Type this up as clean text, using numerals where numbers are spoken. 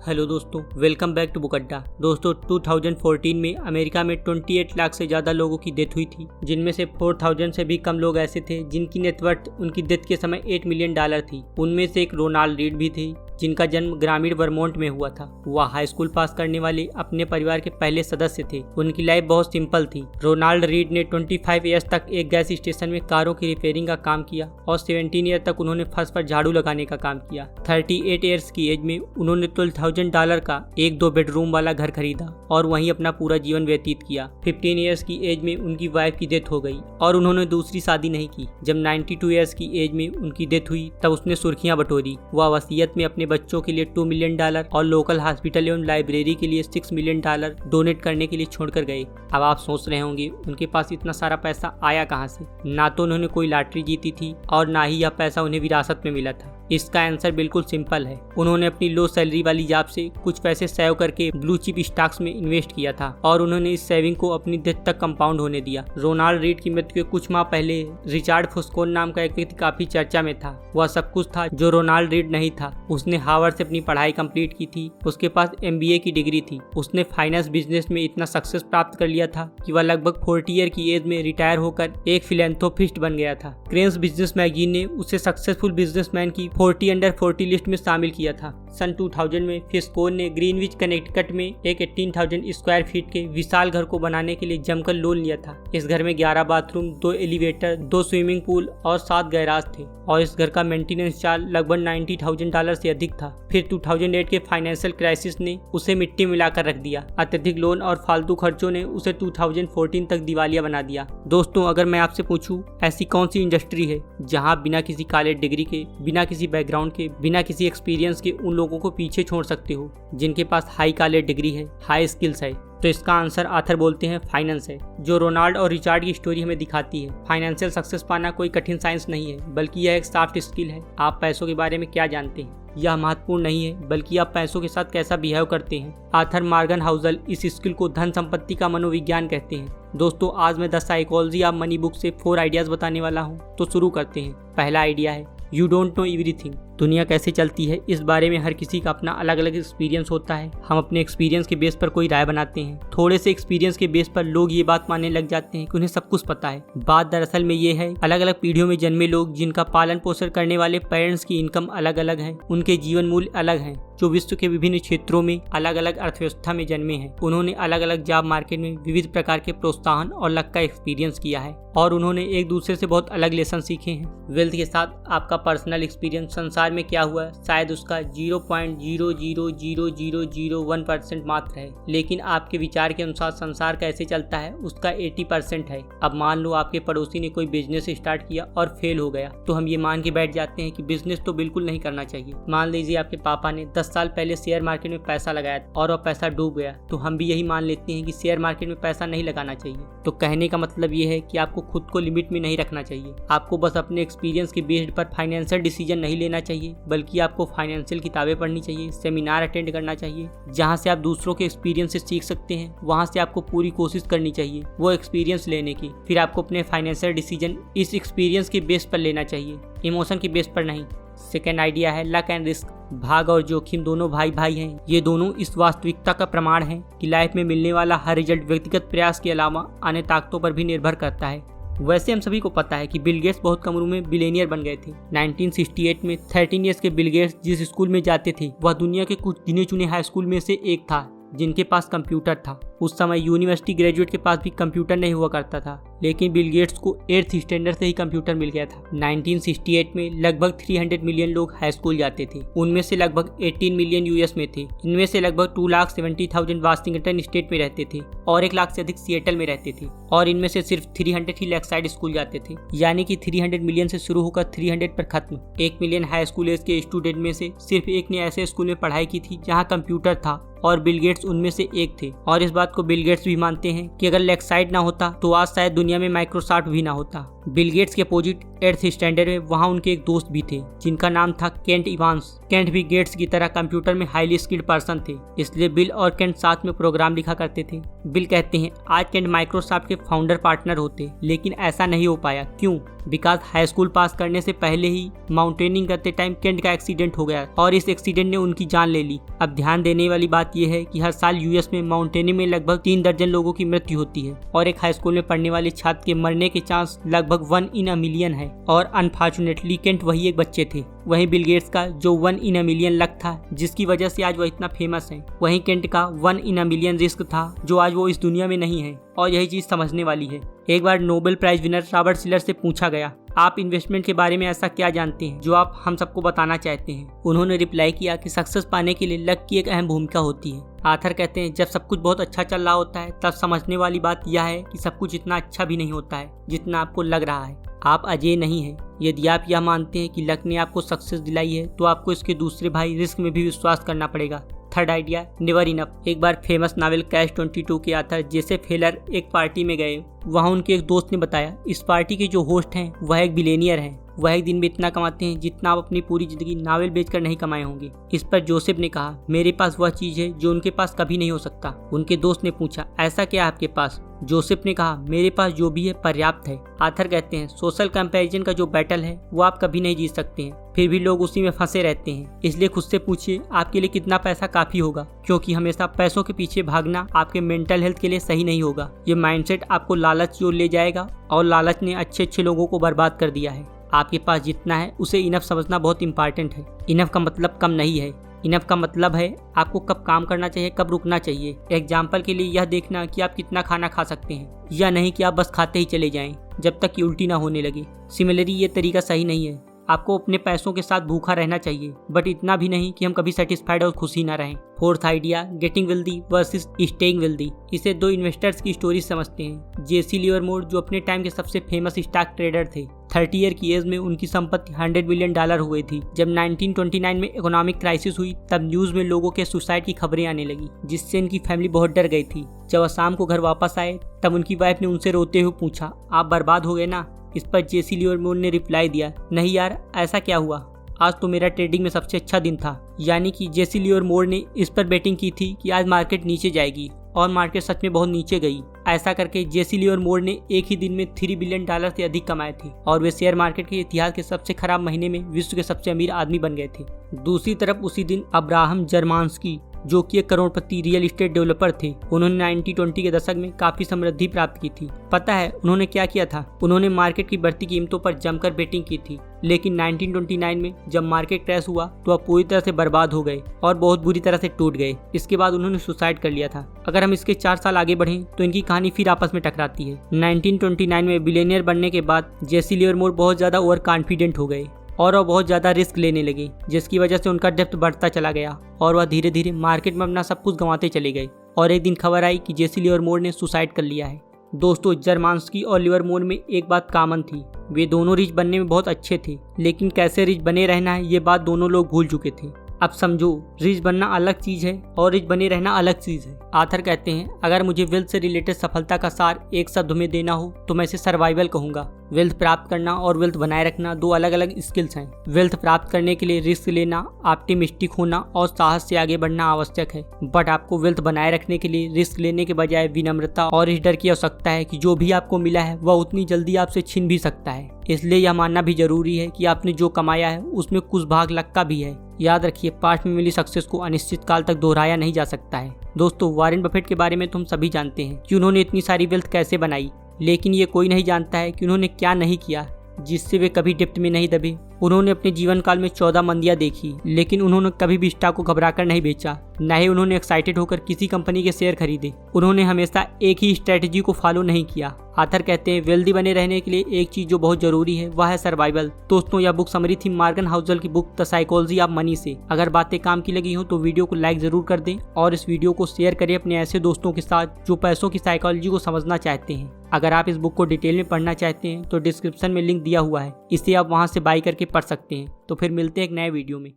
Hello दोस्तों, welcome back to book अड्डा। दोस्तों 2014 में अमेरिका में 28 लाख से ज़्यादा लोगों की डेथ हुई थी, जिनमें से 4000 से भी कम लोग ऐसे थे जिनकी नेटवर्थ उनकी डेथ के समय $8 मिलियन थी। उनमें से एक रोनाल्ड रीड भी थे, जिनका जन्म ग्रामीण वर्मोंट में हुआ था। वह हाई स्कूल पास करने वाले अपने परिवार के पहले सदस्य थे। उनकी लाइफ बहुत सिंपल थी। रोनाल्ड रीड ने 25 ईयर्स तक एक गैस स्टेशन में कारों की रिपेयरिंग का काम किया और 17 ईयर तक उन्होंने फर्श पर झाड़ू लगाने का काम किया। 38 ईयर्स की एज में उन्होंने $12,000 का एक 2 बेडरूम वाला घर खरीदा और वहीं अपना पूरा जीवन व्यतीत किया। 15 ईयर्स की एज में उनकी वाइफ की डेथ हो गई और उन्होंने दूसरी शादी नहीं की। जब 92 ईयर्स की एज में उनकी डेथ हुई तब उसने सुर्खियां बटोरी। वह वसीयत में अपने बच्चों के लिए $2 मिलियन और लोकल हॉस्पिटल एवं लाइब्रेरी के लिए $6 मिलियन डोनेट करने के लिए छोड़कर गए। अब आप सोच रहे होंगे उनके पास इतना सारा पैसा आया कहां से। ना तो उन्होंने कोई लॉटरी जीती थी और ना ही यह पैसा उन्हें विरासत में मिला था। इसका आंसर बिल्कुल सिंपल है। उन्होंने अपनी लो सैलरी वाली जॉब से कुछ पैसे सेव करके ब्लू चिप स्टॉक्स में इन्वेस्ट किया था और उन्होंने इस सेविंग को अपनी डेथ तक कंपाउंड होने दिया। रोनाल्ड रीड की मृत्यु के कुछ माह पहले रिचार्ड फुस्कोन नाम का एक व्यक्ति काफी चर्चा में था। वह सब कुछ था जो रोनाल्ड रीड नहीं था। उसने हार्वर्ड से अपनी पढ़ाई कंप्लीट की थी। उसके पास MBA की डिग्री थी। उसने फाइनेंस बिजनेस में इतना सक्सेस प्राप्त कर लिया था कि वह लगभग 40 ईयर की एज में रिटायर होकर एक फिलैंथ्रोपिस्ट बन गया था। क्रेन्स बिजनेस मैगजीन ने उसे सक्सेसफुल बिजनेसमैन की 40 अंडर 40 लिस्ट में शामिल किया था। सन 2000 में फिस्कोन ने ग्रीनविच कनेक्टिकट में एक 18,000 स्क्वायर फीट के विशाल घर को बनाने के लिए जमकर लोन लिया था। इस घर में 11 बाथरूम, 2 एलिवेटर, 2 स्विमिंग पूल और 7 गैराज थे और इस घर का मेंटेनेंस चार्ज लगभग $90,000 से अधिक था। फिर 2008 के फाइनेंशियल क्राइसिस ने उसे मिट्टी मिलाकर रख दिया। अत्यधिक लोन और फालतू खर्चों ने उसे 2014 तक दिवालिया बना दिया। दोस्तों, अगर मैं आपसे पूछूं ऐसी कौन सी इंडस्ट्री है जहां बिना किसी कॉलेज डिग्री के, बिना किसी बैकग्राउंड के, बिना किसी एक्सपीरियंस के उन लोगों को पीछे छोड़ सकते हो जिनके पास हाई कॉलेज डिग्री है, हाई स्किल्स है? तो इसका आंसर आथर बोलते हैं फाइनेंस है। जो रोनाल्ड और रिचार्ड की स्टोरी हमें दिखाती है, फाइनेंशियल सक्सेस पाना कोई कठिन साइंस नहीं है, बल्कि यह एक सॉफ्ट स्किल है। आप पैसों के बारे में क्या जानते हैं यह महत्वपूर्ण नहीं है, बल्कि आप पैसों के साथ कैसा बिहेव करते हैं। आर्थर मॉर्गन हाउसल इस स्किल को धन संपत्ति का मनोविज्ञान कहते हैं। दोस्तों, आज मैं the psychology of money book से 4 आइडियाज बताने वाला हूँ। तो शुरू करते हैं। पहला आइडिया है, यू डोंट नो एवरीथिंग। दुनिया कैसे चलती है इस बारे में हर किसी का अपना अलग अलग एक्सपीरियंस होता है। हम अपने एक्सपीरियंस के बेस पर कोई राय बनाते हैं। थोड़े से एक्सपीरियंस के बेस पर लोग ये बात मानने लग जाते हैं कि उन्हें सब कुछ पता है। बात दरअसल में ये है, अलग अलग पीढ़ियों में जन्मे लोग जिनका पालन पोषण करने वाले पेरेंट्स की इनकम अलग अलग है, उनके जीवन मूल्य अलग हैं, जो विश्व के विभिन्न क्षेत्रों में अलग अलग अर्थव्यवस्था में जन्मे हैं। उन्होंने अलग अलग जॉब मार्केट में विविध प्रकार के प्रोत्साहन और लक का एक्सपीरियंस किया है और उन्होंने एक दूसरे से बहुत अलग लेसन सीखे हैं। वेल्थ के साथ आपका पर्सनल एक्सपीरियंस संसार में क्या हुआ शायद उसका 0.00001% मात्र है, लेकिन आपके विचार के अनुसार संसार कैसे चलता है उसका 80% है। अब मान लो आपके पड़ोसी ने कोई बिजनेस स्टार्ट किया और फेल हो गया, तो हम ये मान के बैठ जाते हैं कि बिजनेस तो बिल्कुल नहीं करना चाहिए। मान लीजिए आपके पापा ने 10 साल पहले शेयर मार्केट में पैसा लगाया और वह पैसा डूब गया, तो हम भी यही मान लेते हैं कि शेयर मार्केट में पैसा नहीं लगाना चाहिए। तो कहने का मतलब ये है कि आपको खुद को लिमिट में नहीं रखना चाहिए। आपको बस अपने एक्सपीरियंस के बेस्ड पर फाइनेंशियल डिसीजन नहीं लेना चाहिए, बल्कि आपको फाइनेंशियल किताबें पढ़नी चाहिए, सेमिनार अटेंड करना चाहिए जहां से आप दूसरों के एक्सपीरियंस से सीख सकते हैं। वहां से आपको पूरी कोशिश करनी चाहिए वो एक्सपीरियंस लेने की। फिर आपको अपने फाइनेंशियल डिसीजन इस एक्सपीरियंस के बेस पर लेना चाहिए, इमोशन के बेस पर नहीं। सेकेंड आइडिया है लक एंड रिस्क। भाग और जोखिम दोनों भाई भाई हैं। ये दोनों इस वास्तविकता का प्रमाण है कि लाइफ में मिलने वाला हर रिजल्ट व्यक्तिगत प्रयास के अलावा अन्य ताकतों पर भी निर्भर करता है। वैसे हम सभी को पता है कि बिल गेट्स बहुत कम उम्र में बिलियनियर बन गए थे। 1968 में 13 ईयर्स के बिल गेट्स जिस स्कूल में जाते थे वह दुनिया के कुछ गिने चुने हाई स्कूल में से एक था जिनके पास कंप्यूटर था। उस समय यूनिवर्सिटी ग्रेजुएट के पास भी कंप्यूटर नहीं हुआ करता था, लेकिन बिल गेट्स को 8th स्टैंडर्ड से ही कंप्यूटर मिल गया था। 1968 में लगभग 300 मिलियन लोग हाई स्कूल जाते थे। उनमें से लगभग 18 मिलियन US में थे। इनमें से लगभग 2,70,000 वाशिंगटन स्टेट में रहते थे और 1 लाख से अधिक सिएटल में रहते थे और इनमें से सिर्फ 300 ही लेक्साइड स्कूल जाते थे, यानी कि 300 मिलियन से शुरू होकर 300 पर खत्म। 1 मिलियन हाई स्कूल एज के स्टूडेंट में से सिर्फ एक ने ऐसे स्कूल में पढ़ाई की थी जहाँ कंप्यूटर था और बिल गेट्स उनमें से एक थे। और इस बात को बिल गेट्स भी मानते हैं कि अगर लेक्साइड ना होता तो आज शायद दुनिया में माइक्रोसॉफ्ट भी ना होता। बिल गेट्स के अपोजिट 8th स्टैंडर्ड में वहाँ उनके एक दोस्त भी थे जिनका नाम था केंट इवांस। केंट भी गेट्स की तरह कंप्यूटर में हाईली स्किल्ड पर्सन थे, इसलिए बिल और केंट साथ में प्रोग्राम लिखा करते थे। बिल कहते हैं आज केंट माइक्रोसॉफ्ट के फाउंडर पार्टनर होते, लेकिन ऐसा नहीं हो पाया। क्यों? बिकॉज हाई स्कूल पास करने से पहले ही माउंटेनिंग करते टाइम केंट का एक्सीडेंट हो गया और इस एक्सीडेंट ने उनकी जान ले ली। अब ध्यान देने वाली बात यह है कि हर साल यूएस में माउंटेनिंग में लगभग 3 दर्जन लोगों की मृत्यु होती है और एक हाई स्कूल में पढ़ने वाले छात्र के मरने के चांस लगभग 1 in a million है और अनफॉर्चुनेटली केंट वही एक बच्चे थे। वहीं बिल गेट्स का जो 1 in a million लक था जिसकी वजह से आज वो इतना फेमस है, वहीं केंट का 1 in a million रिस्क था जो आज वो इस दुनिया में नहीं है और यही चीज समझने वाली है। एक बार नोबेल प्राइज विनर रॉबर्ट शिलर से पूछा गया, आप इन्वेस्टमेंट के बारे में ऐसा क्या जानते हैं जो आप हम सबको बताना चाहते हैं। उन्होंने रिप्लाई किया कि सक्सेस पाने के लिए लक की एक अहम भूमिका होती है। आथर कहते हैं, जब सब कुछ बहुत अच्छा चल रहा होता है तब समझने वाली बात यह है कि सब कुछ इतना अच्छा भी नहीं होता है जितना आपको लग रहा है। आप अजय नहीं हैं। यदि आप यह मानते हैं कि लक ने आपको सक्सेस दिलाई है तो आपको इसके दूसरे भाई रिस्क में भी विश्वास करना पड़ेगा। Third idea, never enough. एक बार फेमस नावल कैच-22 के आथर जोसेफ हेलर एक पार्टी में गए। वहाँ उनके एक दोस्त ने बताया, इस पार्टी के जो होस्ट हैं वह एक बिलियनियर हैं। वह एक दिन में इतना कमाते हैं जितना आप अपनी पूरी जिंदगी नावल बेचकर नहीं कमाए होंगे। इस पर जोसेफ ने कहा, मेरे पास वह चीज है जो उनके पास कभी नहीं हो सकता। उनके दोस्त ने पूछा, ऐसा क्या है आपके पास? जोसेफ ने कहा, मेरे पास जो भी है पर्याप्त है। आथर कहते हैं, सोशल कंपैरिजन का जो बैटल है वो आप कभी नहीं जीत सकते हैं, फिर भी लोग उसी में फंसे रहते हैं। इसलिए खुद से पूछिए आपके लिए कितना पैसा काफी होगा, क्योंकि हमेशा पैसों के पीछे भागना आपके मेंटल हेल्थ के लिए सही नहीं होगा। ये माइंडसेट आपको लालच की ओर ले जाएगा और लालच ने अच्छे लोगों को बर्बाद कर दिया है। आपके पास जितना है उसे इनफ समझना बहुत इंपॉर्टेंट है। इनफ का मतलब कम नहीं है। इनफ का मतलब है आपको कब काम करना चाहिए, कब रुकना चाहिए। एग्जाम्पल के लिए यह देखना कि आप कितना खाना खा सकते हैं, या नहीं कि आप बस खाते ही चले जाएं जब तक कि उल्टी ना होने लगे। सिमिलरली ये तरीका सही नहीं है। आपको अपने पैसों के साथ भूखा रहना चाहिए, बट इतना भी नहीं कि हम कभी सेटिस्फाइड और खुशी ना रहें। Fourth idea, getting wealthy versus staying wealthy. इसे 2 इन्वेस्टर्स की स्टोरी समझते हैं। जेसी लिवरमोर जो अपने टाइम के सबसे फेमस स्टॉक ट्रेडर थे, 30 ईयर की एज में उनकी संपत्ति $100 बिलियन हो गई थी। जब 1929 में इकोनॉमिक क्राइसिस हुई तब न्यूज में लोगों के सुसाइड की खबरें आने लगी, जिससे इनकी फैमिली बहुत डर गई थी। जब वह शाम को घर वापस आए तब उनकी वाइफ ने उनसे रोते हुए पूछा, आप बर्बाद हो गए ना? इस पर जेसी लिवरमोर ने रिप्लाई दिया, नहीं यार, ऐसा क्या हुआ, आज तो मेरा ट्रेडिंग में सबसे अच्छा दिन था। यानी कि जेसी लिवरमोर ने इस पर बेटिंग की थी कि आज मार्केट नीचे जाएगी और मार्केट सच में बहुत नीचे गई। ऐसा करके जेसी लिवरमोर ने एक ही दिन में $3 बिलियन से अधिक कमाए थे और वे शेयर मार्केट के इतिहास के सबसे खराब महीने में विश्व के सबसे अमीर आदमी बन गए थे। दूसरी तरफ उसी दिन अब्राहम जर्मांस्की जो कि एक करोड़पति रियल एस्टेट डेवलपर थे, उन्होंने 1920 के दशक में काफी समृद्धि प्राप्त की थी। पता है उन्होंने क्या किया था? उन्होंने मार्केट की बढ़ती कीमतों पर जमकर बेटिंग की थी, लेकिन 1929 में जब मार्केट क्रैश हुआ तो वह पूरी तरह से बर्बाद हो गए और बहुत बुरी तरह से टूट गए। इसके बाद उन्होंने सुसाइड कर लिया था। अगर हम इसके 4 साल आगे बढ़ें तो इनकी कहानी फिर आपस में टकराती है। 1929 में बिलियनियर बनने के बाद जेसी लिवरमोर बहुत ज्यादा ओवर कॉन्फिडेंट हो गए और वह बहुत ज़्यादा रिस्क लेने लगे, जिसकी वजह से उनका डेप्थ बढ़ता चला गया और वह धीरे धीरे मार्केट में अपना सब कुछ गंवाते चले गए। और एक दिन खबर आई कि जेसी लिवरमोर ने सुसाइड कर लिया है। दोस्तों, जर्मांस्की और लिवरमोर में एक बात कॉमन थी, वे दोनों रिच बनने में बहुत अच्छे थे, लेकिन कैसे रिच बने रहना है ये बात दोनों लोग भूल चुके थे। अब समझो, रिच बनना अलग चीज़ है और रिच बने रहना अलग चीज़ है। आथर कहते हैं, अगर मुझे वेल्थ से रिलेटेड सफलता का सार एक शब्द में देना हो तो मैं इसे सर्वाइवल कहूँगा। वेल्थ प्राप्त करना और वेल्थ बनाए रखना 2 अलग अलग स्किल्स हैं। वेल्थ प्राप्त करने के लिए रिस्क लेना, ऑप्टिमिस्टिक होना और साहस से आगे बढ़ना आवश्यक है, बट आपको वेल्थ बनाए रखने के लिए रिस्क लेने के बजाय विनम्रता और इस डर की आवश्यकता है कि जो भी आपको मिला है वह उतनी जल्दी आपसे छीन भी सकता है। इसलिए यह मानना भी जरूरी है कि आपने जो कमाया है उसमें कुछ भाग लक का भी है। याद रखिए, पास्ट में मिली सक्सेस को अनिश्चित काल तक दोहराया नहीं जा सकता है। दोस्तों, वॉरेन बफेट के बारे में तुम सभी जानते हैं कि उन्होंने इतनी सारी वेल्थ कैसे बनाई, लेकिन ये कोई नहीं जानता है कि उन्होंने क्या नहीं किया जिससे वे कभी डेप्थ में नहीं दबे। उन्होंने अपने जीवन काल में 14 मंदियां देखी, लेकिन उन्होंने कभी भी स्टॉक को घबराकर नहीं बेचा, न ही उन्होंने एक्साइटेड होकर किसी कंपनी के शेयर खरीदे। उन्होंने हमेशा एक ही स्ट्रेटेजी को फॉलो नहीं किया। आथर कहते हैं, वेल्दी बने रहने के लिए एक चीज जो बहुत जरूरी है वह है सर्वाइवल। दोस्तों, यह बुक समरी थी मॉर्गन हाउसल की book the psychology of money से। अगर बातें काम की लगी हो तो वीडियो को लाइक जरूर कर दें और इस वीडियो को शेयर करें अपने ऐसे दोस्तों के साथ जो पैसों की साइकोलॉजी को समझना चाहते हैं। अगर आप इस बुक को डिटेल में पढ़ना चाहते हैं तो डिस्क्रिप्शन में लिंक दिया हुआ है, इसे आप वहां से बाय करके पढ़ सकते हैं। तो फिर मिलते हैं एक नए वीडियो में।